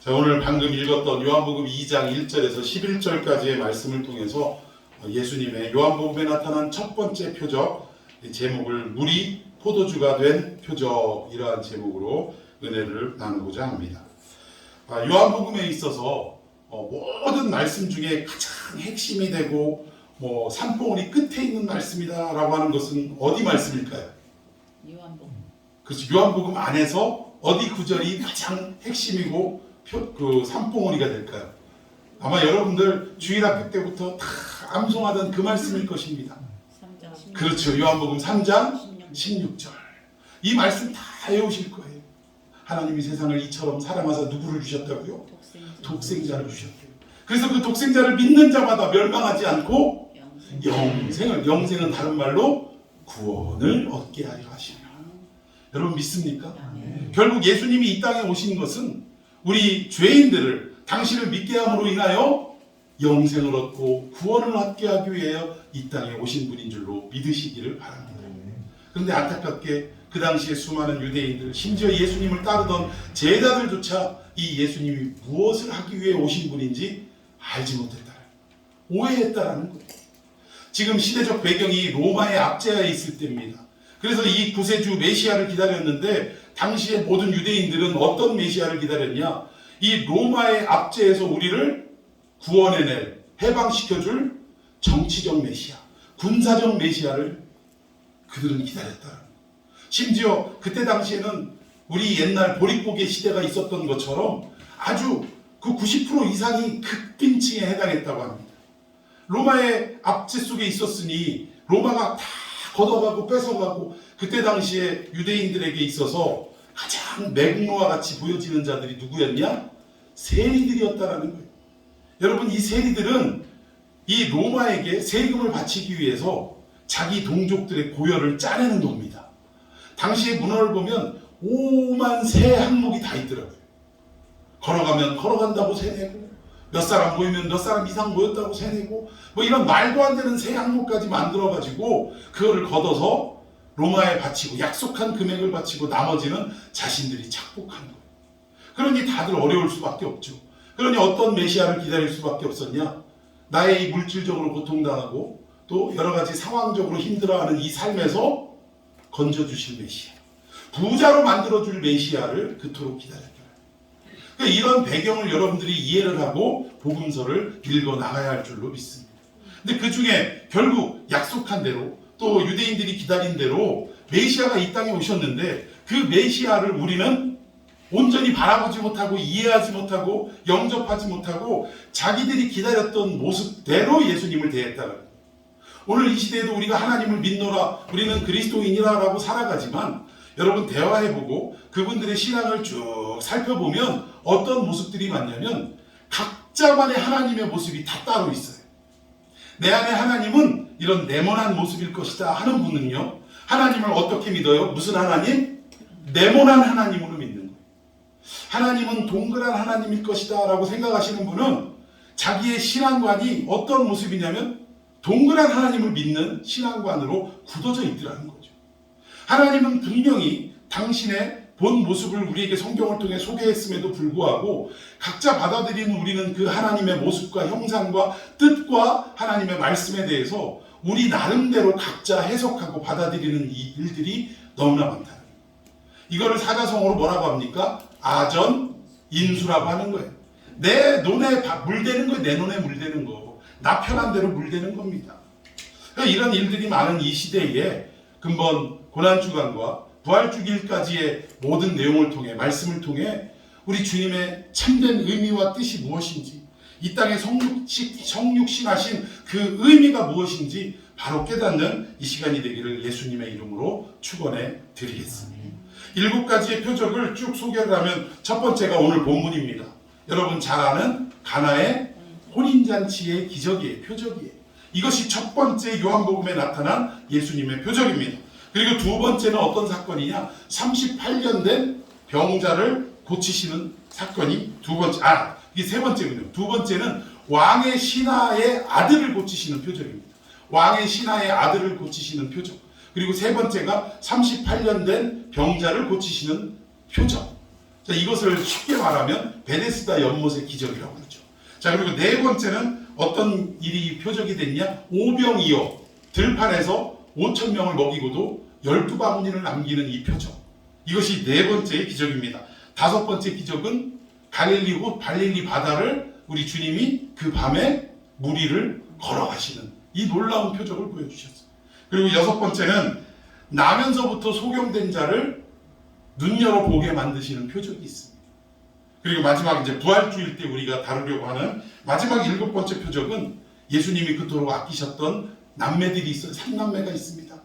자, 오늘 방금 읽었던 요한복음 2장 1절에서 11절까지의 말씀을 통해서 예수님의 요한복음에 나타난 첫 번째 표적, 제목을 물이 포도주가 된 표적, 이러한 제목으로 은혜를 나누고자 합니다. 요한복음에 있어서 모든 말씀 중에 가장 핵심이 되고 산봉우리 끝에 있는 말씀이다 라고 하는 것은 어디 말씀일까요? 요한복음. 그렇죠. 요한복음 안에서 어디 구절이 가장 핵심이고 그 산봉우리가 될까요? 아마 여러분들 주일학교 때부터 다 암송하던 그 말씀일 것입니다. 3장 16절. 그렇죠. 요한복음 3장 16절. 이 말씀 다 외우실 거예요. 하나님이 세상을 이처럼 사랑하사 누구를 주셨다고요? 독생자를 주셨대요. 그래서 그 독생자를 믿는 자마다 멸망하지 않고 영생은 다른 말로 구원을 얻게 하려 하시며. 여러분 믿습니까? 결국 예수님이 이 땅에 오신 것은 우리 죄인들을 당신을 믿게 함으로 인하여 영생을 얻고 구원을 얻게 하기 위하여 이 땅에 오신 분인 줄로 믿으시기를 바랍니다. 그런데 안타깝게 그 당시에 수많은 유대인들, 심지어 예수님을 따르던 제자들조차 이 예수님이 무엇을 하기 위해 오신 분인지 알지 못했다, 오해했다라는 거예요. 지금 시대적 배경이 로마의 압제하에 있을 때입니다. 그래서 이 구세주 메시아를 기다렸는데 당시의 모든 유대인들은 어떤 메시아를 기다렸냐? 이 로마의 압제에서 우리를 구원해낼, 해방시켜줄 정치적 메시아, 군사적 메시아를 그들은 기다렸다. 심지어 그때 당시에는 우리 옛날 보릿고개 시대가 있었던 것처럼 아주 그 90% 이상이 극빈층에 해당했다고 합니다. 로마의 압제 속에 있었으니 로마가 다 걷어가고 뺏어가고, 그때 당시에 유대인들에게 있어서 가장 맹로와 같이 보여지는 자들이 누구였냐? 세리들이었다라는 거예요. 여러분, 이 세리들은 이 로마에게 세금을 바치기 위해서 자기 동족들의 고열을 짜내는 겁니다. 당시의 문화를 보면 오만 세 항목이 다 있더라고요. 걸어가면 걸어간다고 세내고, 몇 사람 모이면 몇 사람 이상 모였다고 세내고, 이런 말도 안 되는 세 항목까지 만들어가지고 그거를 걷어서 로마에 바치고 약속한 금액을 바치고 나머지는 자신들이 착복한 거예요. 그러니 다들 어려울 수밖에 없죠. 그러니 어떤 메시아를 기다릴 수밖에 없었냐? 나의 이 물질적으로 고통당하고 또 여러 가지 상황적으로 힘들어하는 이 삶에서 건져주실 메시아, 부자로 만들어줄 메시아를 그토록 기다렸다. 그러니까 이런 배경을 여러분들이 이해를 하고 복음서를 읽어 나가야 할 줄로 믿습니다. 근데 그 중에 결국 약속한 대로 또 유대인들이 기다린 대로 메시아가 이 땅에 오셨는데, 그 메시아를 우리는 온전히 바라보지 못하고 이해하지 못하고 영접하지 못하고 자기들이 기다렸던 모습대로 예수님을 대했다는 거예요. 오늘 이 시대에도 우리가 하나님을 믿노라, 우리는 그리스도인이라 라고 살아가지만, 여러분 대화해보고 그분들의 신앙을 쭉 살펴보면 어떤 모습들이 많냐면 각자만의 하나님의 모습이 다 따로 있어요. 내 안에 하나님은 이런 네모난 모습일 것이다 하는 분은요, 하나님을 어떻게 믿어요? 무슨 하나님? 네모난 하나님으로 믿는 거예요. 하나님은 동그란 하나님일 것이다 라고 생각하시는 분은 자기의 신앙관이 어떤 모습이냐면 동그란 하나님을 믿는 신앙관으로 굳어져 있더라는 거죠. 하나님은 분명히 당신의 본 모습을 우리에게 성경을 통해 소개했음에도 불구하고 각자 받아들이는 우리는 그 하나님의 모습과 형상과 뜻과 하나님의 말씀에 대해서 우리 나름대로 각자 해석하고 받아들이는 이 일들이 너무나 많다. 이거를 사자성어로 뭐라고 합니까? 아전인수라고 하는 거예요. 내 논에 물대는 거예요. 내 논에 물대는 거. 나 편한 대로 물대는 겁니다. 그러니까 이런 일들이 많은 이 시대에 근본 고난주간과 부활주일까지의 모든 내용을 통해, 말씀을 통해 우리 주님의 참된 의미와 뜻이 무엇인지, 이 땅에 성육신하신 그 의미가 무엇인지 바로 깨닫는 이 시간이 되기를 예수님의 이름으로 축원해 드리겠습니다. 7가지의 표적을 쭉 소개를 하면 첫 번째가 오늘 본문입니다. 여러분 잘 아는 가나의 혼인잔치의 기적이에요. 표적이에요. 이것이 첫 번째 요한복음에 나타난 예수님의 표적입니다. 그리고 두 번째는 어떤 사건이냐? 38년 된 병자를 고치시는 사건이 두 번째, 이게 세 번째군요. 두 번째는 왕의 신하의 아들을 고치시는 표적입니다. 왕의 신하의 아들을 고치시는 표적. 그리고 세 번째가 38년 된 병자를 고치시는 표적. 자, 이것을 쉽게 말하면 베데스다 연못의 기적이라고 그러죠. 자, 그리고 네 번째는 어떤 일이 표적이 됐냐? 오병이어 들판에서 5,000명을 먹이고도 12바구니를 남기는 이 표적. 이것이 네 번째의 기적입니다. 다섯 번째 기적은 갈릴리고 발릴리 바다를 우리 주님이 그 밤에 물 위를 걸어가시는 이 놀라운 표적을 보여주셨어요. 그리고 여섯 번째는 나면서부터 소경된 자를 눈여러 보게 만드시는 표적이 있습니다. 그리고 마지막 이제 부활주일 때 우리가 다루려고 하는 마지막 일곱 번째 표적은 예수님이 그토록 아끼셨던 남매들이 있어요. 3남매가 있습니다.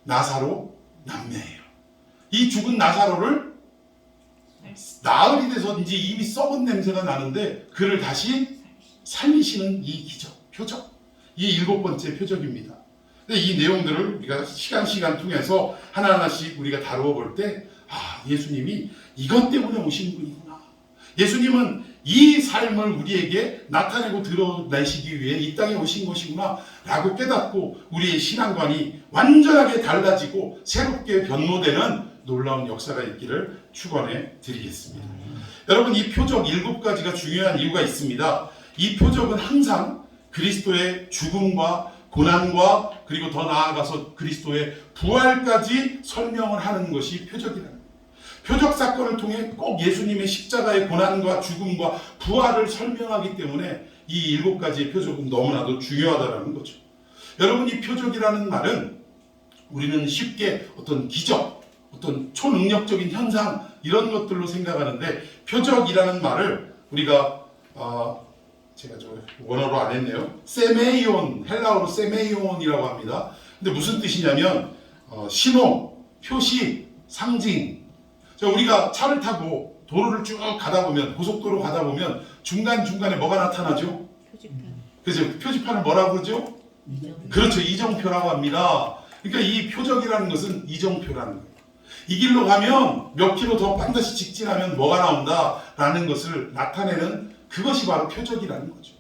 나사로 남매예요. 이 죽은 나사로를 나흘이 돼서인지 이미 썩은 냄새가 나는데 그를 다시 살리시는 이 기적, 표적. 이 일곱 번째 표적입니다. 근데 이 내용들을 우리가 시간 통해서 하나하나씩 우리가 다루어 볼 때, 아, 예수님이 이것 때문에 오신 분이구나. 예수님은 이 삶을 우리에게 나타내고 드러내시기 위해 이 땅에 오신 것이구나 라고 깨닫고 우리의 신앙관이 완전하게 달라지고 새롭게 변모되는 놀라운 역사가 있기를 축원해 드리겠습니다. 여러분, 이 표적 7가지가 중요한 이유가 있습니다. 이 표적은 항상 그리스도의 죽음과 고난과 그리고 더 나아가서 그리스도의 부활까지 설명을 하는 것이 표적이라는 거예요. 표적 사건을 통해 꼭 예수님의 십자가의 고난과 죽음과 부활을 설명하기 때문에 이 7가지의 표적은 너무나도 중요하다는 거죠. 여러분, 이 표적이라는 말은 우리는 쉽게 어떤 기적, 어떤 초능력적인 현상 이런 것들로 생각하는데 표적이라는 말을 우리가 제가 저 원어로 안 했네요. 세메이온, 헬라어로 세메이온이라고 합니다. 근데 무슨 뜻이냐면 신호, 표시, 상징. 자, 우리가 차를 타고 도로를 쭉 가다 보면 고속도로 가다 보면 중간중간에 뭐가 나타나죠? 표지판. 그죠? 표지판을 뭐라고 그러죠? 그렇죠. 이정표라고 합니다. 그러니까 이 표적이라는 것은 이정표라는 거예요. 이 길로 가면 몇 킬로 더 반드시 직진하면 뭐가 나온다라는 것을 나타내는 그것이 바로 표적이라는 거죠.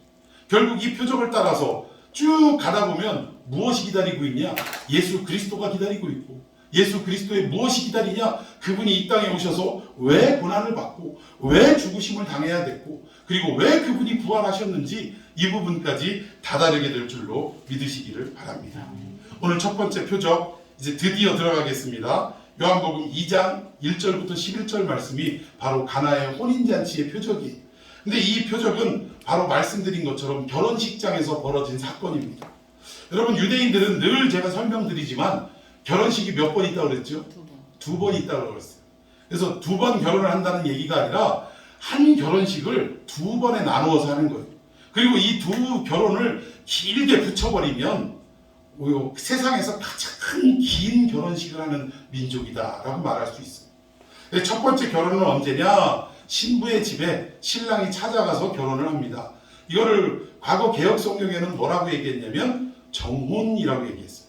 결국 이 표적을 따라서 쭉 가다 보면 무엇이 기다리고 있냐? 예수 그리스도가 기다리고 있고, 예수 그리스도의 무엇이 기다리냐? 그분이 이 땅에 오셔서 왜 고난을 받고 왜 죽으심을 당해야 됐고 그리고 왜 그분이 부활하셨는지 이 부분까지 다다르게 될 줄로 믿으시기를 바랍니다. 오늘 첫 번째 표적 이제 드디어 들어가겠습니다. 요한복음 2장 1절부터 11절 말씀이 바로 가나의 혼인잔치의 표적이에요. 근데 이 표적은 바로 말씀드린 것처럼 결혼식장에서 벌어진 사건입니다. 여러분, 유대인들은 늘 제가 설명드리지만 결혼식이 몇 번 있다고 그랬죠? 2번 있다고 그랬어요. 그래서 2번 결혼을 한다는 얘기가 아니라 한 결혼식을 2번에 나누어서 하는 거예요. 그리고 이 두 결혼을 길게 붙여버리면 세상에서 가장 긴 결혼식을 하는 민족이다라고 말할 수 있어요. 첫 번째 결혼은 언제냐? 신부의 집에 신랑이 찾아가서 결혼을 합니다. 이거를 과거 개혁 성경에는 뭐라고 얘기했냐면 정혼이라고 얘기했어요.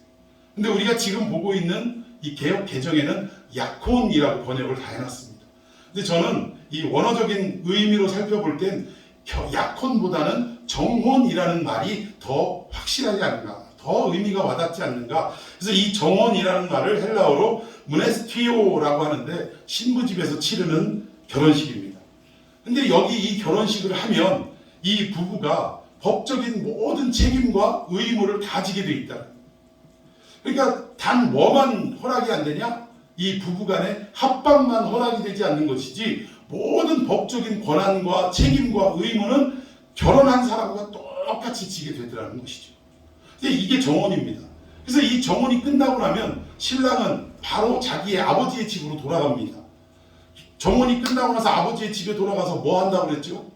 근데 우리가 지금 보고 있는 이 개혁 개정에는 약혼이라고 번역을 다 해놨습니다. 근데 저는 이 원어적인 의미로 살펴볼 땐 약혼보다는 정혼이라는 말이 더 확실하지 않은가, 더 의미가 와닿지 않는가. 그래서 이 정혼이라는 말을 헬라어로 무네스티오라고 하는데 신부 집에서 치르는 결혼식입니다. 근데 여기 이 결혼식을 하면 이 부부가 법적인 모든 책임과 의무를 가지게 돼 있다. 그러니까 단 뭐만 허락이 안 되냐? 이 부부 간의 합방만 허락이 되지 않는 것이지 모든 법적인 권한과 책임과 의무는 결혼한 사람과 똑같이 지게 되더라는 것이죠. 근데 이게 정혼입니다. 그래서 이 정혼이 끝나고 나면 신랑은 바로 자기의 아버지의 집으로 돌아갑니다. 정혼이 끝나고 나서 아버지의 집에 돌아가서 뭐 한다고 그랬죠?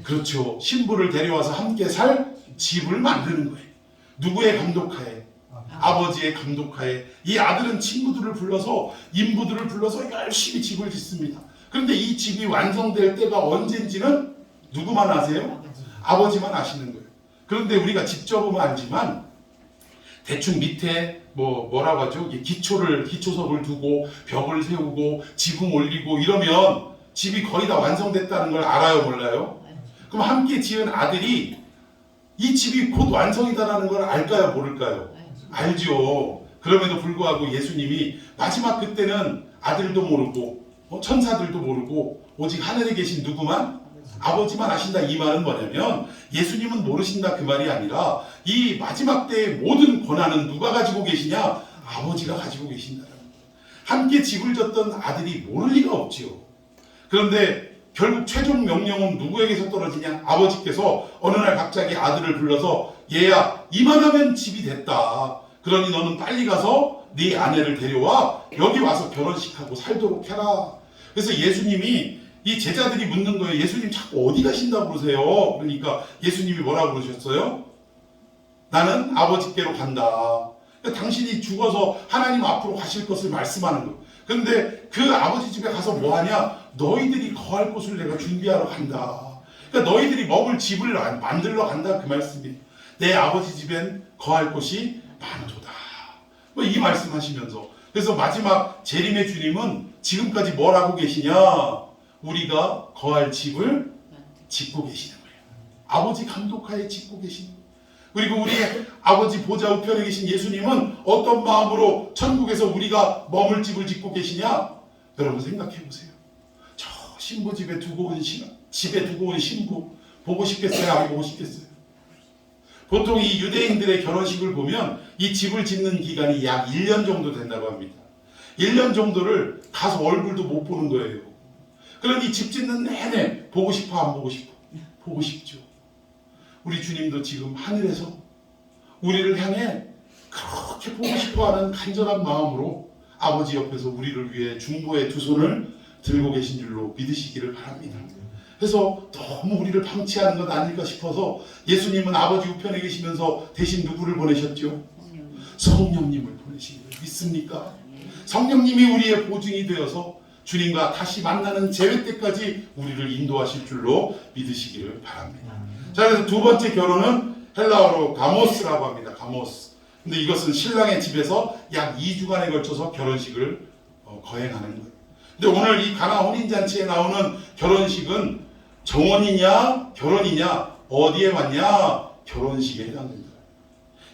그렇죠. 신부를 데려와서 함께 살 집을 만드는 거예요. 누구의 감독하에? 아버지의 감독하에. 이 아들은 친구들을 불러서 인부들을 불러서 열심히 집을 짓습니다. 그런데 이 집이 완성될 때가 언젠지는 누구만 아세요? 아버지만 아시는 거예요. 그런데 우리가 직접 보면 알지만 대충 밑에 뭐라고 하죠? 기초석을 두고 벽을 세우고 지붕 올리고 이러면 집이 거의 다 완성됐다는 걸 알아요, 몰라요? 그럼 함께 지은 아들이 이 집이 곧 완성이다라는 걸 알까요, 모를까요? 알죠. 그럼에도 불구하고 예수님이 마지막 그때는 아들도 모르고 천사들도 모르고 오직 하늘에 계신 누구만? 아버지만 아신다. 이 말은 뭐냐면 예수님은 모르신다 그 말이 아니라 이 마지막 때의 모든 권한은 누가 가지고 계시냐? 아버지가 가지고 계신다는 거예요. 함께 집을 졌던 아들이 모를 리가 없지요. 그런데 결국 최종 명령은 누구에게서 떨어지냐? 아버지께서 어느 날 갑자기 아들을 불러서 얘야 이만하면 집이 됐다. 그러니 너는 빨리 가서 네 아내를 데려와 여기 와서 결혼식하고 살도록 해라. 그래서 예수님이 이 제자들이 묻는 거예요. 예수님 자꾸 어디 가신다고 그러세요? 그러니까 예수님이 뭐라고 그러셨어요? 나는 아버지께로 간다. 그러니까 당신이 죽어서 하나님 앞으로 가실 것을 말씀하는 거예요. 그런데 그 아버지 집에 가서 뭐 하냐? 너희들이 거할 곳을 내가 준비하러 간다. 그러니까 너희들이 먹을 집을 만들러 간다 그 말씀이에요. 내 아버지 집엔 거할 곳이 많도다. 뭐 이 말씀하시면서 그래서 마지막 재림의 주님은 지금까지 뭘 하고 계시냐? 우리가 거할 집을 짓고 계시는 거예요. 아버지 감독하에 짓고 계시는 거예요. 그리고 우리의 아버지 보좌 우편에 계신 예수님은 어떤 마음으로 천국에서 우리가 머물 집을 짓고 계시냐? 여러분 생각해 보세요. 저 신부 집에 두고 온 신부 보고 싶겠어요? 안 보고 싶겠어요? 보통 이 유대인들의 결혼식을 보면 이 집을 짓는 기간이 약 1년 정도 된다고 합니다. 1년 정도를 가서 얼굴도 못 보는 거예요. 그러니 집 짓는 내내 보고 싶어 안 보고 싶어? 보고 싶죠. 우리 주님도 지금 하늘에서 우리를 향해 그렇게 보고 싶어하는 간절한 마음으로 아버지 옆에서 우리를 위해 중보의 두 손을 들고 계신 줄로 믿으시기를 바랍니다. 그래서 너무 우리를 방치하는 것 아닐까 싶어서 예수님은 아버지 우편에 계시면서 대신 누구를 보내셨죠? 성령님을 보내신 거예요. 믿습니까? 성령님이 우리의 보증이 되어서 주님과 다시 만나는 재회 때까지 우리를 인도하실 줄로 믿으시기를 바랍니다. 자, 그래서 두 번째 결혼은 헬라어로 가모스라고 합니다. 가모스. 근데 이것은 신랑의 집에서 약 2주간에 걸쳐서 결혼식을 거행하는 거예요. 근데 오늘 이 가나 혼인잔치에 나오는 결혼식은 정혼이냐 결혼이냐 어디에 왔냐? 결혼식에 해당됩니다.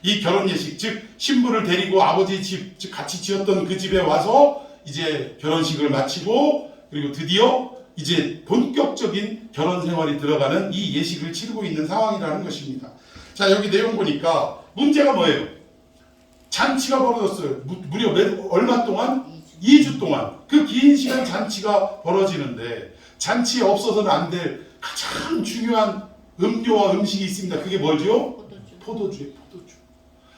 이 결혼 예식, 즉 신부를 데리고 아버지 집, 즉 같이 지었던 그 집에 와서 이제 결혼식을 마치고 그리고 드디어 이제 본격적인 결혼 생활이 들어가는 이 예식을 치르고 있는 상황이라는 것입니다. 자, 여기 내용 보니까 문제가 뭐예요? 잔치가 벌어졌어요. 무려 얼마 동안? 2주 동안. 그 긴 시간 잔치가 벌어지는데 잔치에 없어서는 안 될 가장 중요한 음료와 음식이 있습니다. 그게 뭐죠? 포도주예요. 포도주.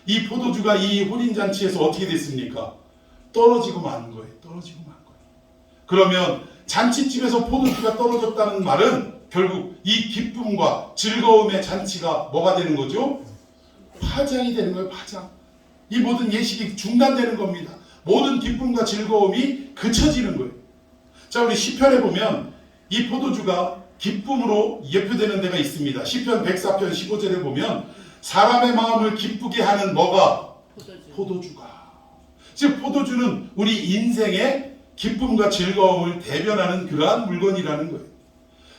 이 포도주가 이 혼인잔치에서 어떻게 됐습니까? 떨어지고 만 거예요. 떨어지고 만 거예요. 그러면 잔치집에서 포도주가 떨어졌다는 말은 결국 이 기쁨과 즐거움의 잔치가 뭐가 되는 거죠? 파장이 되는 거예요. 파장. 이 모든 예식이 중단되는 겁니다. 모든 기쁨과 즐거움이 그쳐지는 거예요. 자, 우리 시편에 보면 이 포도주가 기쁨으로 예표되는 데가 있습니다. 시편 104편 15절에 보면 사람의 마음을 기쁘게 하는 뭐가? 포도주가. 즉 포도주는 우리 인생의 기쁨과 즐거움을 대변하는 그러한 물건이라는 거예요.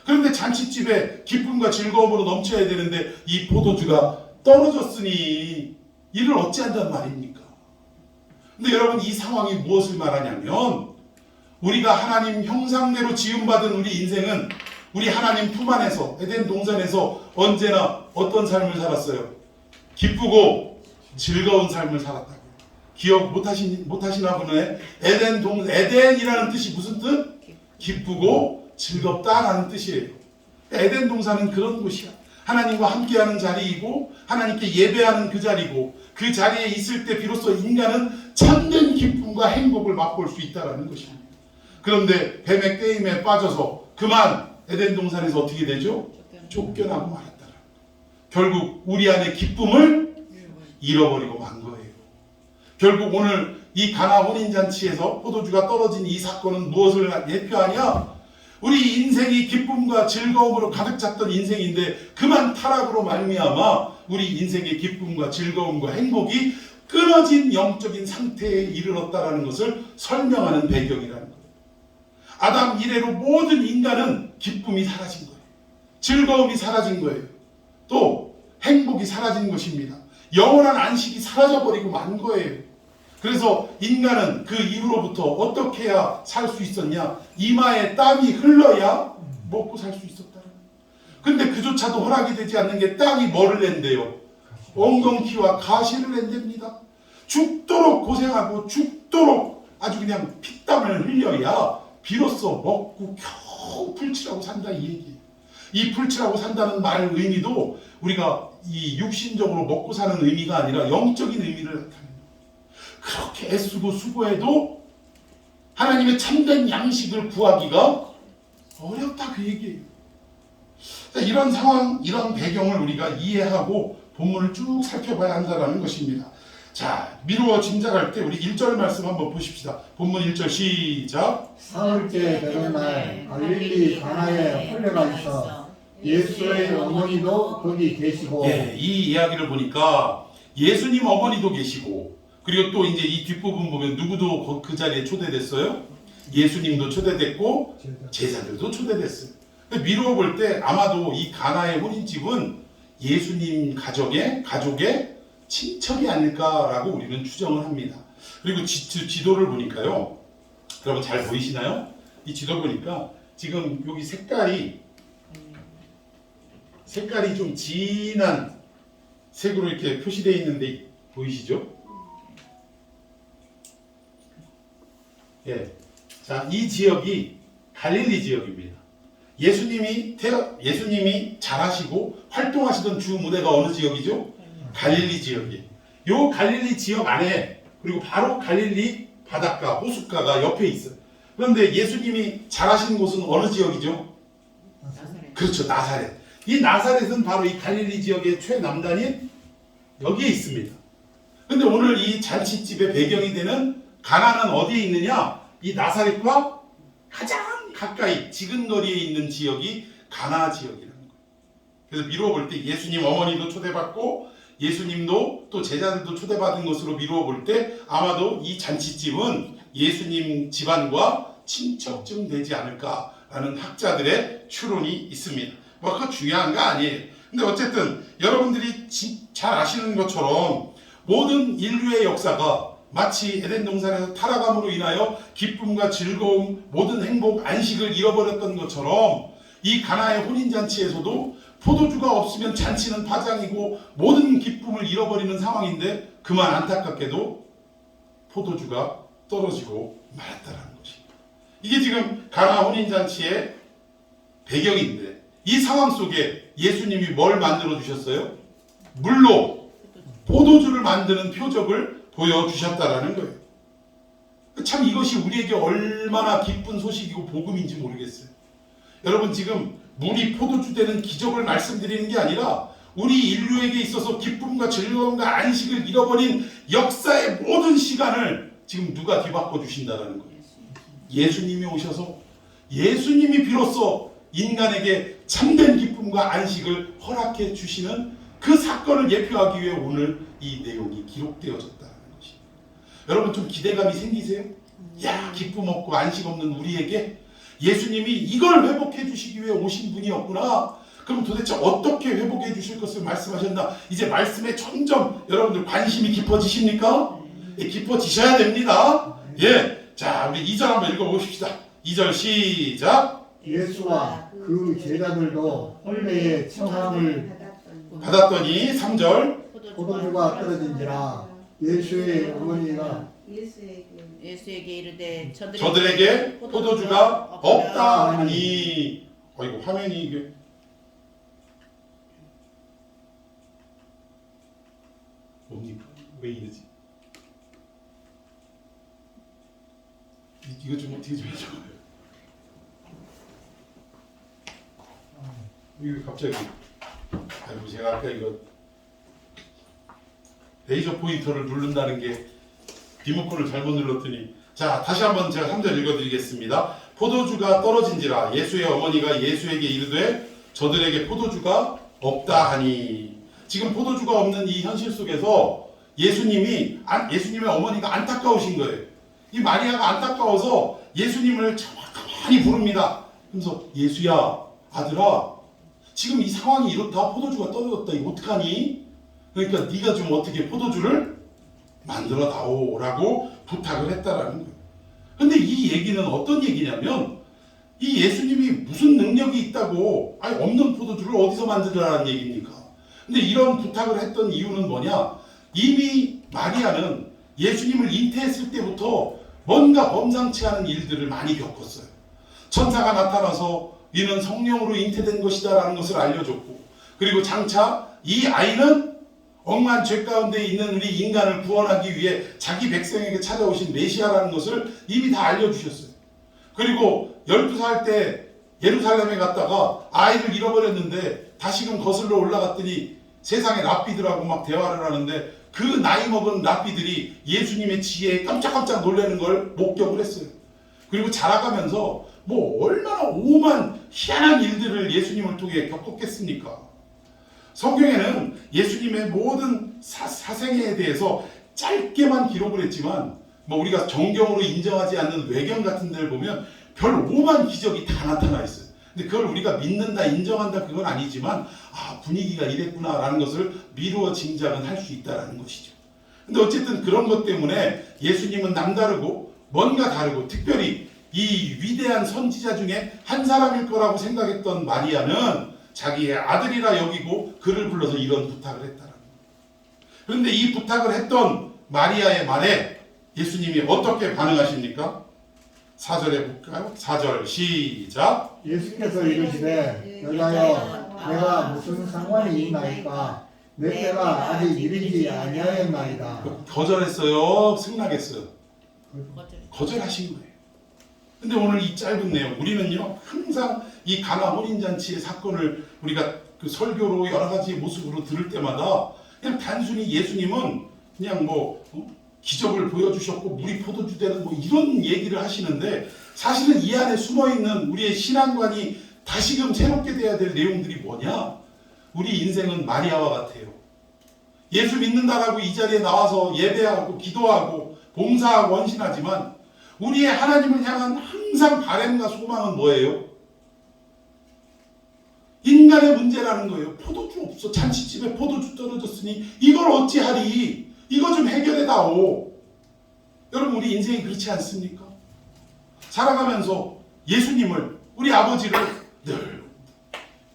그런데 잔치집에 기쁨과 즐거움으로 넘쳐야 되는데 이 포도주가 떨어졌으니 이를 어찌한단 말입니까? 근데 여러분 이 상황이 무엇을 말하냐면 우리가 하나님 형상대로 지음받은 우리 인생은 우리 하나님 품 안에서 에덴 동산에서 언제나 어떤 삶을 살았어요? 기쁘고 즐거운 삶을 살았다고요. 기억 못하시나 보네. 에덴이라는 뜻이 무슨 뜻? 기쁘고 즐겁다라는 뜻이에요. 에덴 동산은 그런 곳이야. 하나님과 함께하는 자리이고 하나님께 예배하는 그 자리고 그 자리에 있을 때 비로소 인간은 참된 기쁨과 행복을 맛볼 수 있다는 것입니다. 그런데 뱀의 꾀임에 빠져서 그만 에덴 동산에서 어떻게 되죠? 쫓겨나고 말았다. 결국 우리 안에 기쁨을 잃어버리고 만 거예요. 결국 오늘 이 가나 혼인잔치에서 포도주가 떨어진 이 사건은 무엇을 예표하냐? 우리 인생이 기쁨과 즐거움으로 가득 찼던 인생인데 그만 타락으로 말미암아 우리 인생의 기쁨과 즐거움과 행복이 끊어진 영적인 상태에 이르렀다라는 것을 설명하는 배경이라는 거예요. 아담 이래로 모든 인간은 기쁨이 사라진 거예요. 즐거움이 사라진 거예요. 또 행복이 사라진 것입니다. 영원한 안식이 사라져버리고 만 거예요. 그래서 인간은 그 이후로부터 어떻게 해야 살 수 있었냐? 이마에 땀이 흘러야 먹고 살 수 있었다는 거예요. 근데 그조차도 허락이 되지 않는 게 땅이 뭐를 낸대요? 엉겅퀴와 가시를 낸답니다. 죽도록 고생하고 죽도록 아주 그냥 피땀을 흘려야 비로소 먹고 겨우 풀칠하고 산다 이 얘기예요. 이 풀칠하고 산다는 말 의미도 우리가 이 육신적으로 먹고 사는 의미가 아니라 영적인 의미를 나타내요. 그렇게 애쓰고 수고해도 하나님의 참된 양식을 구하기가 어렵다 그 얘기예요. 이런 상황, 이런 배경을 우리가 이해하고 본문을 쭉 살펴봐야 한다는 것입니다. 자, 미루어 짐작할 때 우리 1절 말씀 한번 보십시다. 본문 1절 시작. 사흘째 되는 날 갈릴리 가나에 혼례가 있어 예수의 어머니도 거기 계시고. 예, 이 이야기를 보니까 예수님 어머니도 계시고, 그리고 또 이제 이 뒷부분 보면 누구도 그 자리에 초대됐어요? 예수님도 초대됐고 제자들도 초대됐어요. 미루어 볼 때 아마도 이 가나의 혼인집은 예수님 가족의 친척이 아닐까라고 우리는 추정을 합니다. 그리고 지도를 보니까요, 여러분 잘 보이시나요? 이 지도 보니까 지금 여기 색깔이 좀 진한 색으로 이렇게 표시되어 있는데 보이시죠? 예. 자, 이 지역이 갈릴리 지역입니다. 예수님이 자라시고 활동하시던 주 무대가 어느 지역이죠? 갈릴리 지역이에요. 요 갈릴리 지역 안에, 그리고 바로 갈릴리 바닷가, 호숫가가 옆에 있어요. 그런데 예수님이 자라신 곳은 어느 지역이죠? 나사렛. 그렇죠, 나사렛. 이 나사렛은 바로 이 갈릴리 지역의 최남단인 여기에 있습니다. 근데 오늘 이 잔치집의 배경이 되는 가나는 어디에 있느냐? 이 나사렛과 가장 가까이 지근거리에 있는 지역이 가나 지역이라는 거예요. 그래서 미루어 볼 때 예수님 어머니도 초대받고 예수님도 또 제자들도 초대받은 것으로 미루어 볼 때 아마도 이 잔치집은 예수님 집안과 친척쯤 되지 않을까라는 학자들의 추론이 있습니다. 뭐 그거 중요한 거 아니에요. 근데 어쨌든 여러분들이 잘 아시는 것처럼 모든 인류의 역사가 마치 에덴 동산에서 타락함으로 인하여 기쁨과 즐거움, 모든 행복, 안식을 잃어버렸던 것처럼 이 가나의 혼인잔치에서도 포도주가 없으면 잔치는 파장이고 모든 기쁨을 잃어버리는 상황인데 그만 안타깝게도 포도주가 떨어지고 말았다는 것입니다. 이게 지금 가나 혼인잔치의 배경인데 이 상황 속에 예수님이 뭘 만들어 주셨어요? 물로 포도주를 만드는 표적을 보여주셨다라는 거예요. 참 이것이 우리에게 얼마나 기쁜 소식이고 복음인지 모르겠어요. 여러분 지금 물이 포도주 되는 기적을 말씀드리는 게 아니라 우리 인류에게 있어서 기쁨과 즐거움과 안식을 잃어버린 역사의 모든 시간을 지금 누가 뒤바꿔 주신다라는 거예요. 예수님이 오셔서 예수님이 비로소 인간에게 참된 기쁨과 안식을 허락해 주시는 그 사건을 예표하기 위해 오늘 이 내용이 기록되어졌다는 것입니다. 여러분 좀 기대감이 생기세요? 야, 기쁨 없고 안식 없는 우리에게 예수님이 이걸 회복해 주시기 위해 오신 분이었구나. 그럼 도대체 어떻게 회복해 주실 것을 말씀하셨나? 이제 말씀에 점점 여러분들 관심이 깊어지십니까? 예, 깊어지셔야 됩니다. 예, 자 우리 2절 한번 읽어보십시다. 2절 시작. 예수와 그 제자들도 혼례의 청함을 받았더니 3절. 포도주가 떨어진지라 예수의 어머니가 예수에게 이르되 저들에게 포도주가 없다 하니. 이거 화면이 이게 뭡니까? 왜 이러지? 이거 좀 어떻게 좀 해줘요. 이거 갑자기 아이고 제가 아까 이거 레이저 포인터를 누른다는 게 리모컨을 잘못 눌렀더니. 자 다시 한번 제가 3절 읽어드리겠습니다. 포도주가 떨어진지라 예수의 어머니가 예수에게 이르되 저들에게 포도주가 없다 하니. 지금 포도주가 없는 이 현실 속에서 예수님의 어머니가 안타까우신 거예요. 이 마리아가 안타까워서 예수님을 가만히 부릅니다. 그래서 예수야 아들아 지금 이 상황이 이렇다. 포도주가 떨어졌다. 이거 어떡하니? 그러니까 네가 좀 어떻게 포도주를 만들어 다오라고 부탁을 했다라는 거예요. 근데 이 얘기는 어떤 얘기냐면 이 예수님이 무슨 능력이 있다고 아니 없는 포도주를 어디서 만들으라는 얘기입니까? 근데 이런 부탁을 했던 이유는 뭐냐? 이미 마리아는 예수님을 잉태했을 때부터 뭔가 범상치 않은 일들을 많이 겪었어요. 천사가 나타나서 이는 성령으로 잉태된 것이다 라는 것을 알려줬고, 그리고 장차 이 아이는 억만 죄 가운데 있는 우리 인간을 구원하기 위해 자기 백성에게 찾아오신 메시아라는 것을 이미 다 알려주셨어요. 그리고 12살 때 예루살렘에 갔다가 아이를 잃어버렸는데 다시금 거슬러 올라갔더니 세상의 랍비들하고 막 대화를 하는데 그 나이 먹은 랍비들이 예수님의 지혜에 깜짝깜짝 놀라는 걸 목격을 했어요. 그리고 자라가면서 뭐 얼마나 오만 희한한 일들을 예수님을 통해 겪었겠습니까? 성경에는 예수님의 모든 사생애에 대해서 짧게만 기록을 했지만 뭐 우리가 정경으로 인정하지 않는 외경 같은 데를 보면 별 오만 기적이 다 나타나 있어요. 근데 그걸 우리가 믿는다 인정한다 그건 아니지만 분위기가 이랬구나 라는 것을 미루어 짐작은 할 수 있다는 것이죠. 근데 어쨌든 그런 것 때문에 예수님은 남다르고 뭔가 다르고 특별히 이 위대한 선지자 중에 한 사람일 거라고 생각했던 마리아는 자기의 아들이라 여기고 그를 불러서 이런 부탁을 했다는 거예요. 그런데 이 부탁을 했던 마리아의 말에 예수님이 어떻게 반응하십니까? 4절에 볼까요? 4절 시작. 예수께서 이르시되 여자여 내가 무슨 상관이 있나이까 내 때가 아직 이르지 아니하였나이다. 거절했어요? 승낙했어요? 거절. 거절하신 거예요. 근데 오늘 이 짧은 내용 우리는요 항상 이 가나 혼인잔치의 사건을 우리가 그 설교로 여러 가지 모습으로 들을 때마다 그냥 단순히 예수님은 그냥 뭐 기적을 보여주셨고 물이 포도주 되는 뭐 이런 얘기를 하시는데 사실은 이 안에 숨어있는 우리의 신앙관이 다시금 새롭게 돼야 될 내용들이 뭐냐? 우리 인생은 마리아와 같아요. 예수 믿는다라고 이 자리에 나와서 예배하고 기도하고 봉사하고 헌신하지만 우리의 하나님을 향한 항상 바램과 소망은 뭐예요? 인간의 문제라는 거예요. 포도주 없어. 잔치집에 포도주 떨어졌으니 이걸 어찌하리? 이거 좀 해결해 다오. 여러분 우리 인생이 그렇지 않습니까? 살아가면서 예수님을 우리 아버지를 늘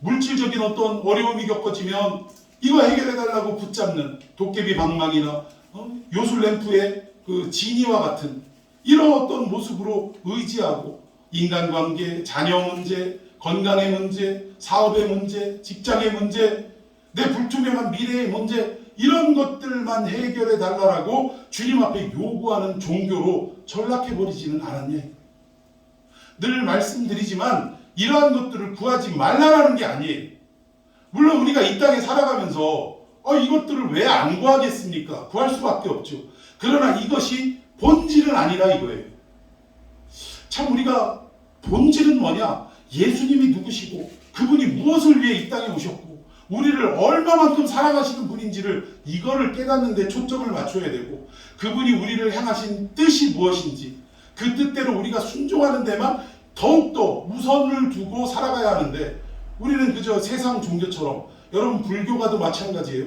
물질적인 어떤 어려움이 겪어지면 이거 해결해 달라고 붙잡는 도깨비 방망이나 요술 램프의 그 지니와 같은 이런 어떤 모습으로 의지하고 인간관계, 자녀 문제, 건강의 문제, 사업의 문제, 직장의 문제, 내 불투명한 미래의 문제 이런 것들만 해결해 달라고 주님 앞에 요구하는 종교로 전락해버리지는 않았냐. 늘 말씀드리지만 이러한 것들을 구하지 말라라는 게 아니에요. 물론 우리가 이 땅에 살아가면서 이것들을 왜 안 구하겠습니까? 구할 수밖에 없죠. 그러나 이것이 본질은 아니라 이거예요. 참 우리가 본질은 뭐냐? 예수님이 누구시고 그분이 무엇을 위해 이 땅에 오셨고 우리를 얼마만큼 사랑하시는 분인지를 이거를 깨닫는 데 초점을 맞춰야 되고 그분이 우리를 향하신 뜻이 무엇인지 그 뜻대로 우리가 순종하는 데만 더욱더 우선을 두고 살아가야 하는데 우리는 그저 세상 종교처럼 여러분 불교가도 마찬가지예요.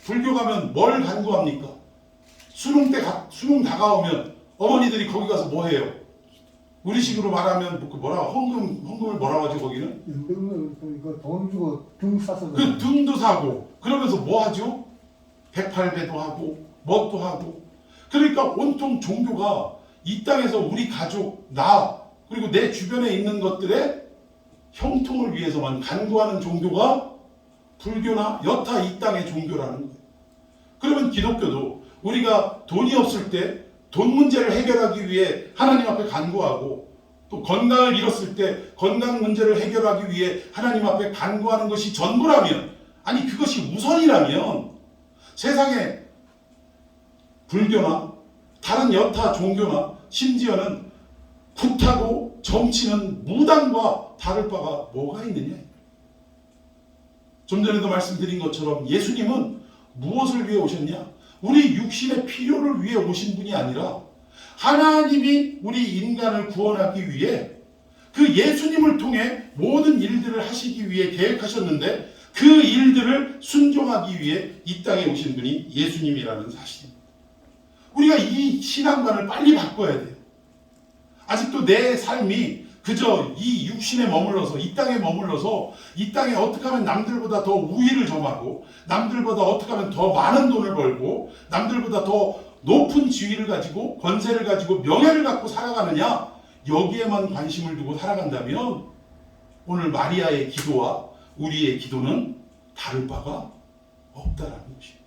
불교 가면 뭘 간구합니까? 수능 다가오면 어머니들이 거기 가서 뭐 해요? 우리식으로 말하면 헌금을 뭐라고 하죠 거기는? 이거 돈 주고 등 사서 그 등도 사고 그러면서 뭐 하죠? 108배도 하고 뭣도 하고 그러니까 온통 종교가 이 땅에서 우리 가족, 나 그리고 내 주변에 있는 것들의 형통을 위해서만 간구하는 종교가 불교나 여타 이 땅의 종교라는 거예요. 그러면 기독교도 우리가 돈이 없을 때 돈 문제를 해결하기 위해 하나님 앞에 간구하고 또 건강을 잃었을 때 건강 문제를 해결하기 위해 하나님 앞에 간구하는 것이 전부라면 아니 그것이 우선이라면 세상에 불교나 다른 여타 종교나 심지어는 굿하고 정치는 무당과 다를 바가 뭐가 있느냐. 좀 전에도 말씀드린 것처럼 예수님은 무엇을 위해 오셨냐? 우리 육신의 필요를 위해 오신 분이 아니라 하나님이 우리 인간을 구원하기 위해 그 예수님을 통해 모든 일들을 하시기 위해 계획하셨는데 그 일들을 순종하기 위해 이 땅에 오신 분이 예수님이라는 사실입니다. 우리가 이 신앙관을 빨리 바꿔야 돼요. 아직도 내 삶이 그저 이 육신에 머물러서 이 땅에 머물러서 이 땅에 어떻게 하면 남들보다 더 우위를 점하고 남들보다 어떻게 하면 더 많은 돈을 벌고 남들보다 더 높은 지위를 가지고 권세를 가지고 명예를 갖고 살아가느냐, 여기에만 관심을 두고 살아간다면 오늘 마리아의 기도와 우리의 기도는 다를 바가 없다라는 것입니다.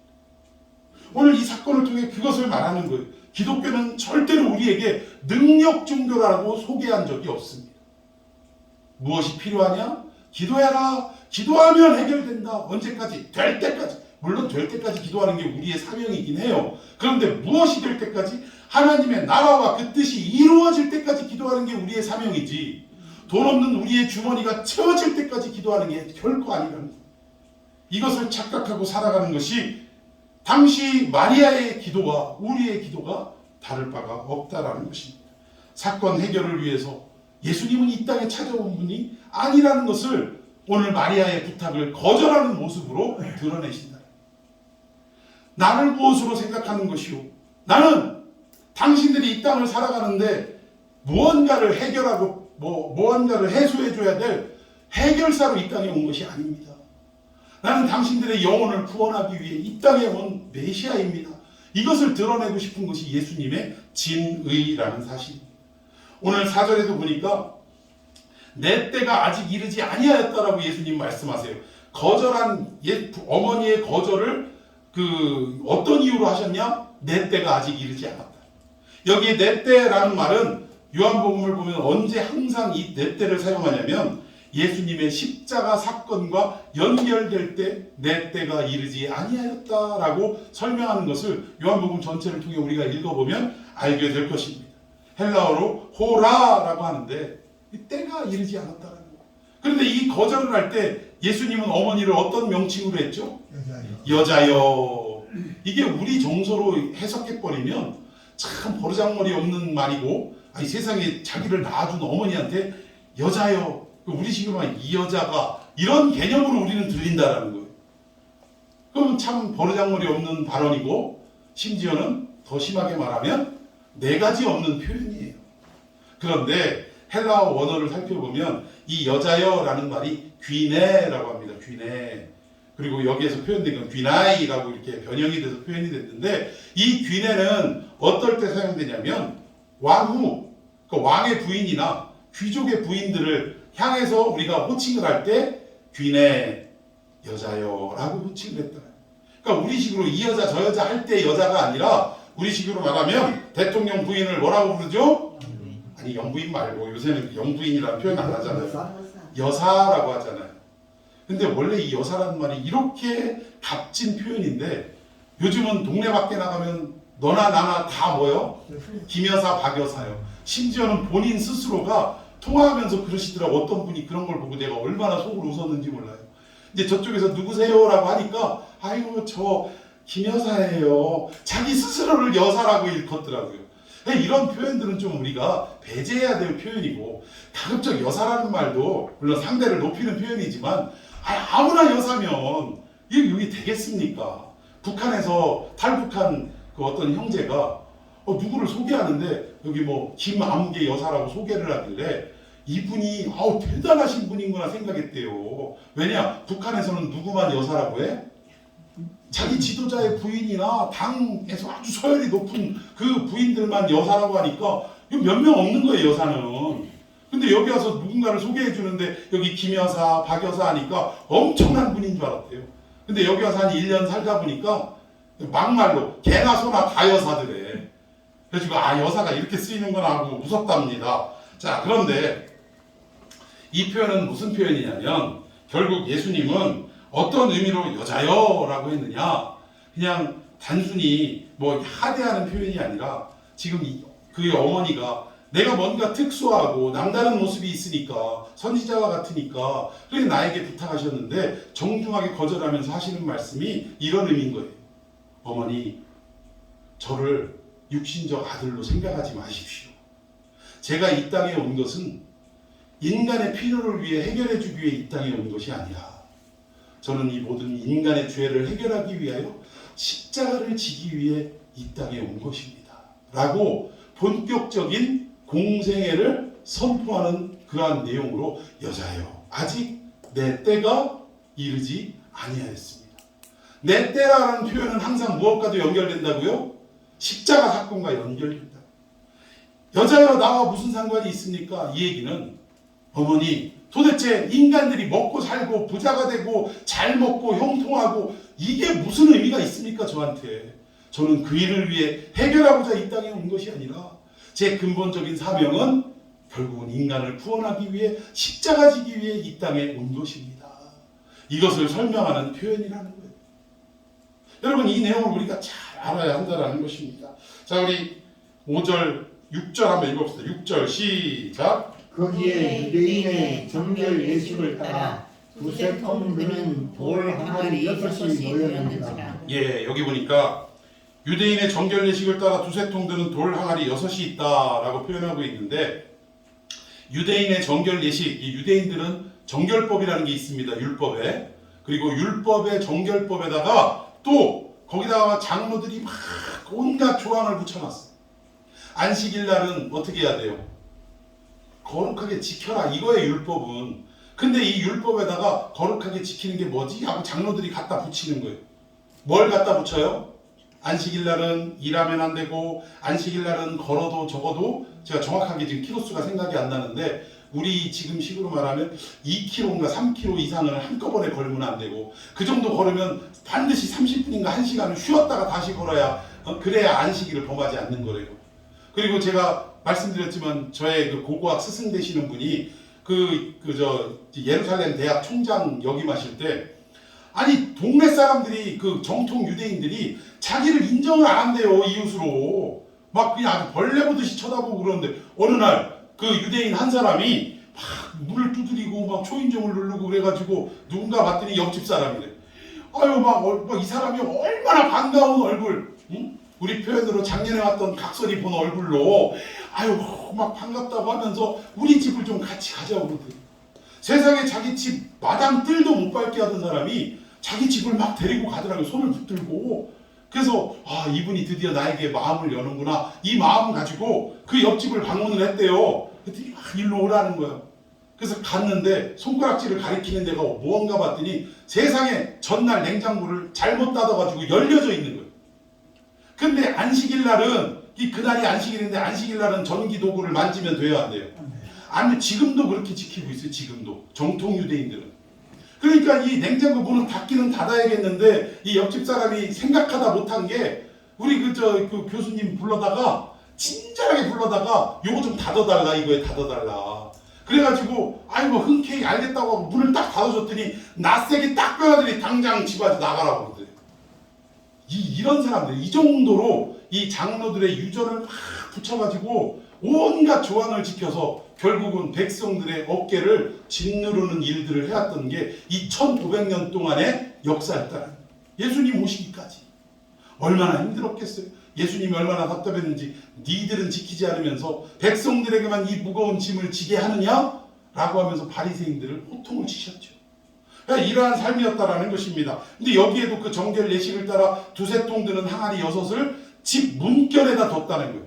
오늘 이 사건을 통해 그것을 말하는 거예요. 기독교는 절대로 우리에게 능력 종교라고 소개한 적이 없습니다. 무엇이 필요하냐? 기도해라. 기도하면 해결된다. 언제까지? 될 때까지. 물론 될 때까지 기도하는 게 우리의 사명이긴 해요. 그런데 무엇이 될 때까지? 하나님의 나라와 그 뜻이 이루어질 때까지 기도하는 게 우리의 사명이지, 돈 없는 우리의 주머니가 채워질 때까지 기도하는 게 결코 아니라는 거예요. 이것을 착각하고 살아가는 것이 당시 마리아의 기도와 우리의 기도가 다를 바가 없다라는 것입니다. 사건 해결을 위해서 예수님은 이 땅에 찾아온 분이 아니라는 것을 오늘 마리아의 부탁을 거절하는 모습으로 드러내신다. 나를 무엇으로 생각하는 것이오? 나는 당신들이 이 땅을 살아가는데 무언가를 해결하고 무언가를 해소해줘야 될 해결사로 이 땅에 온 것이 아닙니다. 나는 당신들의 영혼을 구원하기 위해 이 땅에 온 메시아입니다. 이것을 드러내고 싶은 것이 예수님의 진의라는 사실입니다. 오늘 4절에도 보니까 내 때가 아직 이르지 아니하였다라고 예수님 말씀하세요. 거절한 어머니의 거절을 어떤 이유로 하셨냐? 내 때가 아직 이르지 않았다. 여기에 내 때라는 말은 요한복음을 보면 언제 항상 이 내 때를 사용하냐면 예수님의 십자가 사건과 연결될 때 내 때가 이르지 아니하였다라고 설명하는 것을 요한복음 전체를 통해 우리가 읽어보면 알게 될 것입니다. 헬라어로 호라라고 하는데 이 때가 이르지 않았다라는 거. 그런데 이 거절을 할 때 예수님은 어머니를 어떤 명칭으로 했죠? 여자여. 이게 우리 정서로 해석해버리면 참 버르장머리 없는 말이고, 아니 세상에 자기를 낳아준 어머니한테 여자여, 우리식으로 말하면 이 여자가, 이런 개념으로 우리는 들린다라는 거예요. 그러면 참 버르장머리 없는 발언이고, 심지어는 더 심하게 말하면 네 가지 없는 표현이에요. 그런데 헬라어 원어를 살펴보면 이 여자여라는 말이 귀네라고 합니다. 귀네. 그리고 여기에서 표현된 건 귀나이라고 이렇게 변형이 돼서 표현이 됐는데, 이 귀네는 어떨 때 사용되냐면 왕후, 그러니까 왕의 부인이나 귀족의 부인들을 향해서 우리가 호칭을 할 때 귀네, 여자여라고 호칭을 했다. 그러니까 우리식으로 이 여자 저 여자 할 때 여자가 아니라 우리식으로 말하면 대통령 부인을 뭐라고 부르죠? 아니 영부인 말고 요새는 영부인이라는 표현 안 하잖아요. 여사라고 하잖아요. 근데 원래 이 여사라는 말이 이렇게 값진 표현인데 요즘은 동네 밖에 나가면 너나 나나 다 뭐요? 김여사, 박여사요. 심지어는 본인 스스로가 통화하면서 그러시더라고. 어떤 분이 그런 걸 보고 내가 얼마나 속으로 웃었는지 몰라요. 이제 저쪽에서 누구세요라고 하니까 아이고 저 김여사예요. 자기 스스로를 여사라고 일컫더라고요. 이런 표현들은 좀 우리가 배제해야 될 표현이고, 가급적 여사라는 말도 물론 상대를 높이는 표현이지만 아무나 여사면 이게 되겠습니까? 북한에서 탈북한 그 어떤 형제가 누구를 소개하는데 여기 뭐 김아무개 여사라고 소개를 하길래 이분이 대단하신 분인구나 생각했대요. 왜냐? 북한에서는 누구만 여사라고 해? 자기 지도자의 부인이나 당에서 아주 서열이 높은 그 부인들만 여사라고 하니까 몇 명 없는 거예요, 여사는. 근데 여기 와서 누군가를 소개해 주는데 여기 김여사, 박여사 하니까 엄청난 분인 줄 알았대요. 근데 여기 와서 한 1년 살다 보니까 막말로 개나 소나 다 여사들에. 그래가지고 여사가 이렇게 쓰이는구나 하고 웃었답니다. 자, 그런데 이 표현은 무슨 표현이냐면 결국 예수님은 어떤 의미로 여자여라고 했느냐, 그냥 단순히 뭐 하대하는 표현이 아니라 지금 그의 어머니가 내가 뭔가 특수하고 남다른 모습이 있으니까 선지자와 같으니까 그래서 나에게 부탁하셨는데 정중하게 거절하면서 하시는 말씀이 이런 의미인 거예요. 어머니, 저를 육신적 아들로 생각하지 마십시오. 제가 이 땅에 온 것은 인간의 필요를 위해 해결해 주기 위해 이 땅에 온 것이 아니라 저는 이 모든 인간의 죄를 해결하기 위하여 십자가를 지기 위해 이 땅에 온 것입니다. 라고 본격적인 공생애를 선포하는 그러한 내용으로 여자여 아직 내 때가 이르지 아니하였습니다. 내 때라는 표현은 항상 무엇과도 연결된다고요? 십자가 사건과 연결된다. 여자여 나와 무슨 상관이 있습니까? 이 얘기는 어머니 도대체 인간들이 먹고 살고 부자가 되고 잘 먹고 형통하고 이게 무슨 의미가 있습니까 저한테? 저는 그 일을 위해 해결하고자 이 땅에 온 것이 아니라 제 근본적인 사명은 결국은 인간을 구원하기 위해 십자가 지기 위해 이 땅에 온 것입니다. 이것을 설명하는 표현이라는 거예요. 여러분 이 내용을 우리가 잘 알아야 한다는 것입니다. 자 우리 5절 6절 한번 읽어봅시다. 6절 시작. 거기에 유대인의 정결 예식을 따라 두세 통 드는 돌 항아리 6이 놓였는지라. 예, 여기 보니까 유대인의 정결 예식을 따라 두세 통 드는 돌 항아리 6이 있다라고 표현하고 있는데 유대인의 정결 예식, 이 유대인들은 정결법이라는 게 있습니다. 율법에. 그리고 율법의 정결법에다가 또 거기다가 장로들이 막 온갖 조항을 붙여놨어. 안식일 날은 어떻게 해야 돼요? 거룩하게 지켜라. 이거의 율법은. 근데 이 율법에다가 거룩하게 지키는 게 뭐지? 하고 장로들이 갖다 붙이는 거예요. 뭘 갖다 붙여요? 안식일 날은 일하면 안 되고 안식일 날은 걸어도 적어도 제가 정확하게 지금 키로수가 생각이 안 나는데 우리 지금 식으로 말하면 2km인가 3km 이상을 한꺼번에 걸으면 안 되고 그 정도 걸으면 반드시 30분인가 1시간을 쉬었다가 다시 걸어야 그래야 안식일을 범하지 않는 거래요. 그리고 제가 말씀드렸지만 저의 그 고고학 스승 되시는 분이 예루살렘 대학 총장 역임하실 때 아니 동네 사람들이 그 정통 유대인들이 자기를 인정을 안 한대요. 이웃으로 막 그냥 아주 벌레 보듯이 쳐다보고 그러는데 어느 날 그 유대인 한 사람이 막 문을 두드리고 막 초인종을 누르고 그래가지고 누군가 봤더니 옆집 사람이래. 아유 막 이 사람이 얼마나 반가운 얼굴, 응? 우리 표현으로 작년에 왔던 각설이 본 얼굴로 아유 막 반갑다고 하면서 우리 집을 좀 같이 가자고 그러더니 세상에 자기 집 마당 뜰도 못 밟게 하던 사람이 자기 집을 막 데리고 가더라고요. 손을 붙들고. 그래서 아 이분이 드디어 나에게 마음을 여는구나. 이 마음 가지고 그 옆집을 방문을 했대요. 그랬더니 일로 오라는 거예요. 그래서 갔는데 손가락질을 가리키는 데가 무언가 봤더니 세상에 전날 냉장고를 잘못 닫아가지고 열려져 있는 거예요. 근데 안식일 날은 그날이 안식일인데 안식일 날은 전기 도구를 만지면 돼야 한대요. 아니 지금도 그렇게 지키고 있어요. 지금도 정통 유대인들은. 그러니까 이 냉장고 문은 닫기는 닫아야겠는데 이 옆집 사람이 생각하다 못한 게 우리 그 교수님 불러다가 친절하게 불러다가 요거 좀 닫아달라 이거에 닫아달라. 그래가지고 아이고 흔쾌히 알겠다고 하고 문을 딱 닫아줬더니 낯세게 딱 빼가더니 당장 집 안에서 나가라고 그러더래. 이런 사람들 이 정도로 이 장로들의 유전을 막 붙여가지고 온갖 조항을 지켜서 결국은 백성들의 어깨를 짓누르는 일들을 해왔던 게 2500년 동안의 역사였다는 예수님 오시기까지 얼마나 힘들었겠어요. 예수님이 얼마나 답답했는지 니들은 지키지 않으면서 백성들에게만 이 무거운 짐을 지게 하느냐? 라고 하면서 바리새인들을 호통을 치셨죠. 이러한 삶이었다라는 것입니다. 근데 여기에도 그 정결 예식을 따라 두세 통 드는 항아리 6을 집 문결에다 뒀다는 거예요.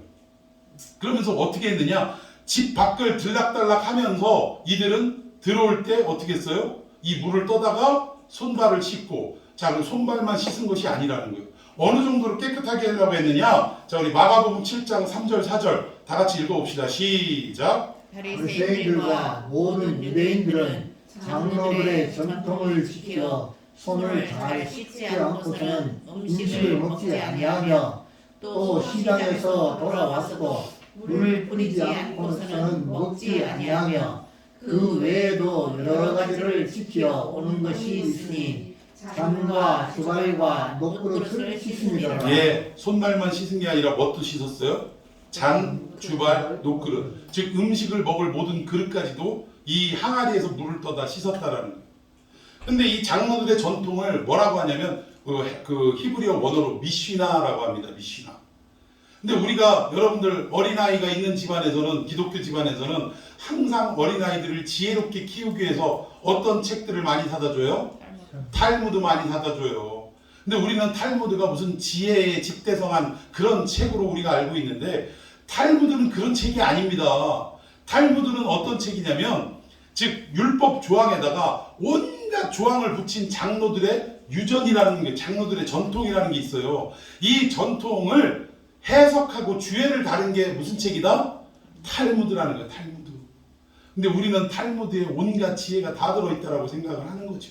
그러면서 어떻게 했느냐? 집 밖을 들락달락 하면서 이들은 들어올 때 어떻게 했어요? 이 물을 떠다가 손발을 씻고 자 그럼 손발만 씻은 것이 아니라는 거예요. 어느 정도로 깨끗하게 하려고 했느냐? 자 우리 마가복음 7장 3절 4절 다 같이 읽어봅시다. 시작. 바리새인들과 모든 유대인들은 장로들의 전통을 지켜 손을 잘 씻지 않고서는 음식을 먹지 아니하며 또 시장에서 돌아와서도 물을 뿌리지 않고서는 먹지 아니하며 그 외에도 여러 가지를 지켜 오는 것이 있으니 잔과 주발과 녹그릇을 씻습니다. 예, 손발만 씻은 게 아니라 뭣도 씻었어요? 잔, 주발, 녹그릇. 즉 음식을 먹을 모든 그릇까지도 이 항아리에서 물을 떠다 씻었다라는 거예요. 근데 이 장로들의 전통을 뭐라고 하냐면 그 히브리어 원어로 미쉬나라고 합니다. 미쉬나. 근데 우리가 여러분들 어린아이가 있는 집안에서는 기독교 집안에서는 항상 어린아이들을 지혜롭게 키우기 위해서 어떤 책들을 많이 사다 줘요? 탈무드 많이 사다 줘요. 근데 우리는 탈무드가 무슨 지혜에 집대성한 그런 책으로 우리가 알고 있는데 탈무드는 그런 책이 아닙니다. 탈무드는 어떤 책이냐면 즉 율법 조항에다가 온갖 조항을 붙인 장로들의 유전이라는 게 장로들의 전통이라는 게 있어요. 이 전통을 해석하고 주의를 다른 게 무슨 책이다? 탈무드라는 거예요. 탈무드. 근데 우리는 탈무드에 온갖 지혜가 다 들어있다라고 생각을 하는 거죠.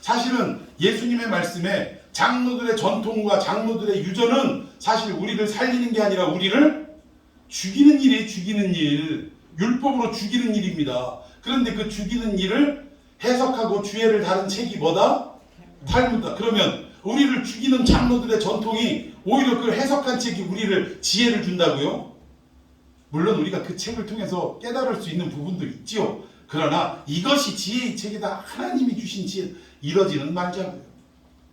사실은 예수님의 말씀에 장로들의 전통과 장로들의 유전은 사실 우리를 살리는 게 아니라 우리를 죽이는 일이에요. 죽이는 일. 율법으로 죽이는 일입니다. 그런데 그 죽이는 일을 해석하고 주의를 다른 책이 뭐다? 탈무드다. 그러면 우리를 죽이는 장로들의 전통이 오히려 그 해석한 책이 우리를 지혜를 준다고요? 물론 우리가 그 책을 통해서 깨달을 수 있는 부분도 있지요. 그러나 이것이 지혜의 책이다. 하나님이 주신 지혜. 이러지는 말자고요.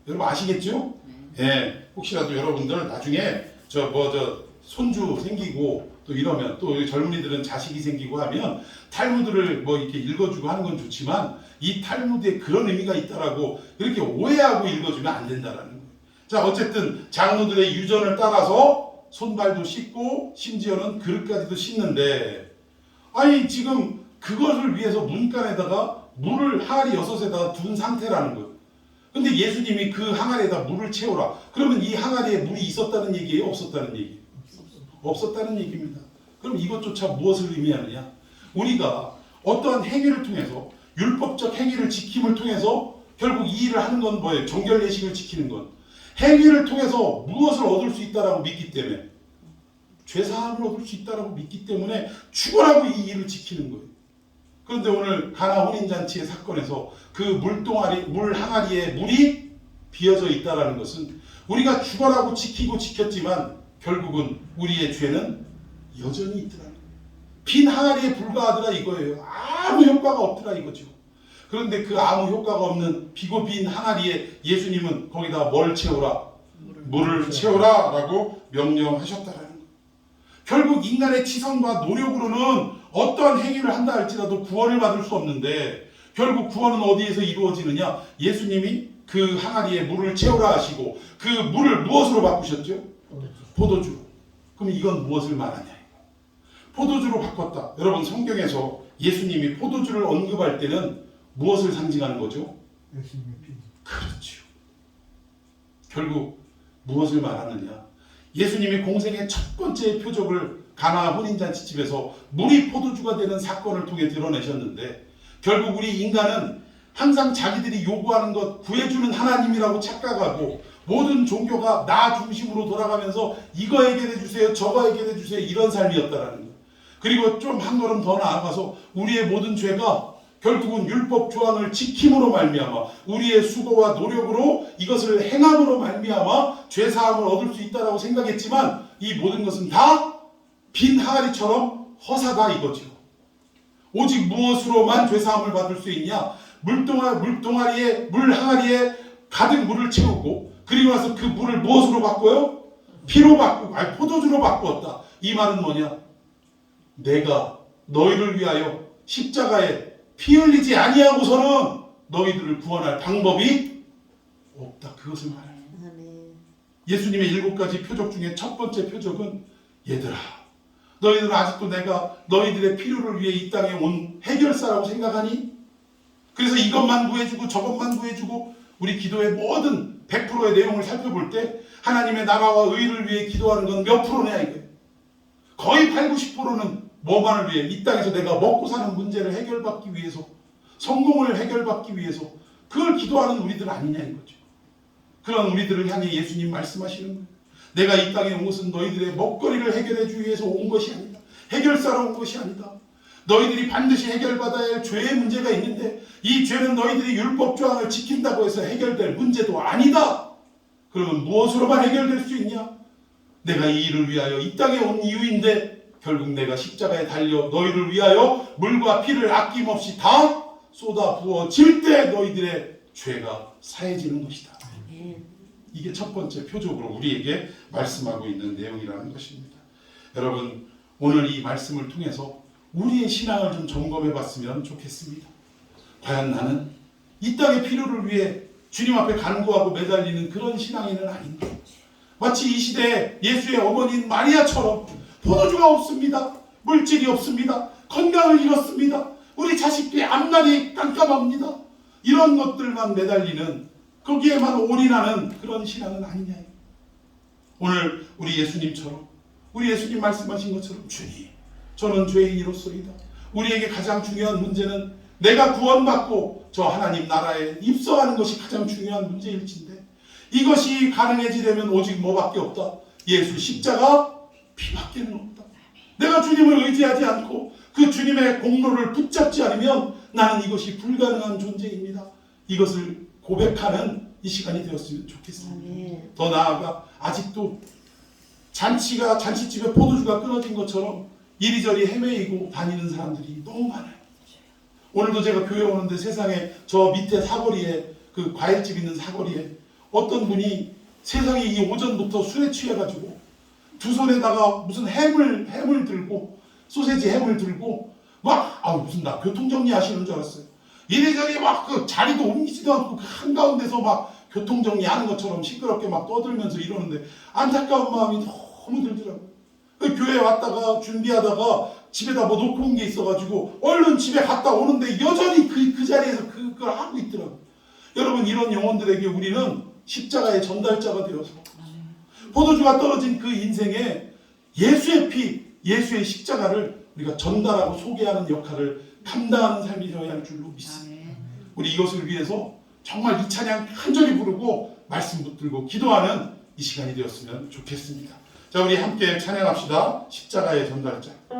여러분 아시겠죠? 예. 혹시라도 여러분들 나중에 손주 생기고 또 이러면 또 젊은이들은 자식이 생기고 하면 탈무드를 뭐 이렇게 읽어주고 하는 건 좋지만 이 탈무드에 그런 의미가 있다라고 이렇게 오해하고 읽어주면 안 된다라는 거예요. 자, 어쨌든 장로들의 유전을 따라서 손발도 씻고 심지어는 그릇까지도 씻는데 아니 지금 그것을 위해서 문간에다가 물을 항아리 6에다가 둔 상태라는 거예요. 근데 예수님이 그 항아리에다 물을 채우라. 그러면 이 항아리에 물이 있었다는 얘기예요? 없었다는 얘기예요? 없었다는 얘기입니다. 그럼 이것조차 무엇을 의미하느냐? 우리가 어떠한 행위를 통해서 율법적 행위를 지킴을 통해서 결국 이 일을 하는 건 뭐예요? 정결 예식을 지키는 것. 행위를 통해서 무엇을 얻을 수 있다라고 믿기 때문에 죄사함을 얻을 수 있다라고 믿기 때문에 죽어라고 이 일을 지키는 거예요. 그런데 오늘 가나 혼인잔치의 사건에서 그 물 항아리에 물이 비어져 있다라는 것은 우리가 죽어라고 지키고 지켰지만 결국은 우리의 죄는 여전히 있더라는 거예요. 빈 항아리에 불과하더라 이거예요. 아무 효과가 없더라 이거죠. 그런데 그 아무 효과가 없는 비고 빈 항아리에 예수님은 거기다 뭘 채우라? 물을 채우라 라고 명령하셨다라는 거예요. 결국 인간의 치성과 노력으로는 어떠한 행위를 한다 할지라도 구원을 받을 수 없는데 결국 구원은 어디에서 이루어지느냐? 예수님이 그 항아리에 물을 채우라 하시고 그 물을 무엇으로 바꾸셨죠? 포도주로. 그럼 이건 무엇을 말하냐? 포도주로 바꿨다. 여러분 성경에서 예수님이 포도주를 언급할 때는 무엇을 상징하는 거죠? 예수님의 피. 그렇죠. 결국 무엇을 말하느냐? 예수님이 공생의 첫 번째 표적을 가나 혼인잔치집에서 물이 포도주가 되는 사건을 통해 드러내셨는데 결국 우리 인간은 항상 자기들이 요구하는 것 구해주는 하나님이라고 착각하고 모든 종교가 나 중심으로 돌아가면서 이거 해결해 주세요, 저거 해결해 주세요 이런 삶이었다라는 거예요. 그리고 좀 한 걸음 더 나아가서 우리의 모든 죄가 결국은 율법 조항을 지킴으로 말미암아 우리의 수고와 노력으로 이것을 행함으로 말미암아 죄 사함을 얻을 수 있다라고 생각했지만 이 모든 것은 다 빈 항아리처럼 허사다 이거죠. 오직 무엇으로만 죄 사함을 받을 수 있냐? 물 항아리에 가득 물을 채우고 그리고 나서 그 물을 무엇으로 바꿔요? 피로 바꾸고 포도주로 바꾸었다. 이 말은 뭐냐? 내가 너희를 위하여 십자가에 피 흘리지 아니하고서는 너희들을 구원할 방법이 없다. 그것을 말해요. 예수님의 7가지 표적 중에 첫 번째 표적은 얘들아 너희들은 아직도 내가 너희들의 필요를 위해 이 땅에 온 해결사라고 생각하니? 그래서 이것만 구해주고 저것만 구해주고 우리 기도의 모든 100%의 내용을 살펴볼 때 하나님의 나라와 의를 위해 기도하는 건 몇 프로냐 이거예요. 거의 80, 90%는 뭐만을 위해 이 땅에서 내가 먹고 사는 문제를 해결받기 위해서 성공을 해결받기 위해서 그걸 기도하는 우리들 아니냐 이거죠. 그런 우리들을 향해 예수님 말씀하시는 거예요. 내가 이 땅에 온 것은 너희들의 먹거리를 해결해 주기 위해서 온 것이 아니다. 해결사로 온 것이 아니다. 너희들이 반드시 해결받아야 할 죄의 문제가 있는데 이 죄는 너희들이 율법 조항을 지킨다고 해서 해결될 문제도 아니다. 그러면 무엇으로만 해결될 수 있냐? 내가 이 일을 위하여 이 땅에 온 이유인데 결국 내가 십자가에 달려 너희를 위하여 물과 피를 아낌없이 다 쏟아 부어질 때 너희들의 죄가 사해지는 것이다. 이게 첫 번째 표적으로 우리에게 말씀하고 있는 내용이라는 것입니다. 여러분 오늘 이 말씀을 통해서 우리의 신앙을 좀 점검해 봤으면 좋겠습니다. 과연 나는 이 땅의 필요를 위해 주님 앞에 간구하고 매달리는 그런 신앙인은 아닙니다. 마치 이 시대에 예수의 어머니인 마리아처럼 포도주가 없습니다. 물질이 없습니다. 건강을 잃었습니다. 우리 자식들이 앞날이 깜깜합니다. 이런 것들만 매달리는, 거기에만 올인하는 그런 신앙은 아니냐. 오늘 우리 예수님처럼, 우리 예수님 말씀하신 것처럼, 주님, 저는 죄인이로소이다. 우리에게 가장 중요한 문제는 내가 구원받고 저 하나님 나라에 입성하는 것이 가장 중요한 문제일진데, 이것이 가능해지려면 오직 뭐밖에 없다? 예수 십자가 피밖에는 없다. 내가 주님을 의지하지 않고 그 주님의 공로를 붙잡지 않으면 나는 이것이 불가능한 존재입니다. 이것을 고백하는 이 시간이 되었으면 좋겠습니다. 더 나아가 아직도 잔치집에 포도주가 끊어진 것처럼 이리저리 헤매이고 다니는 사람들이 너무 많아요. 오늘도 제가 교회 오는데 세상에 저 밑에 사거리에, 그 과일집 있는 사거리에 어떤 분이 세상에 이 오전부터 술에 취해가지고 두 손에다가 무슨 햄을 들고, 소세지 햄을 들고 막 무슨 나 교통정리 하시는 줄 알았어요. 이리저리 막 그 자리도 옮기지도 않고 그 한가운데서 막 교통정리하는 것처럼 시끄럽게 막 떠들면서 이러는데 안타까운 마음이 너무 들더라고요. 교회에 왔다가 준비하다가 집에다 뭐 놓고 온 게 있어가지고 얼른 집에 갔다 오는데 여전히 그 자리에서 그걸 하고 있더라고요. 여러분, 이런 영혼들에게 우리는 십자가의 전달자가 되어서 포도주가 떨어진 그 인생에 예수의 피, 예수의 십자가를 우리가 전달하고 소개하는 역할을 감당하는 삶이 되어야 할 줄로 믿습니다. 우리 이것을 위해서 정말 이 찬양 간절히 부르고 말씀 붙들고 기도하는 이 시간이 되었으면 좋겠습니다. 자, 우리 함께 찬양합시다. 십자가의 전달자.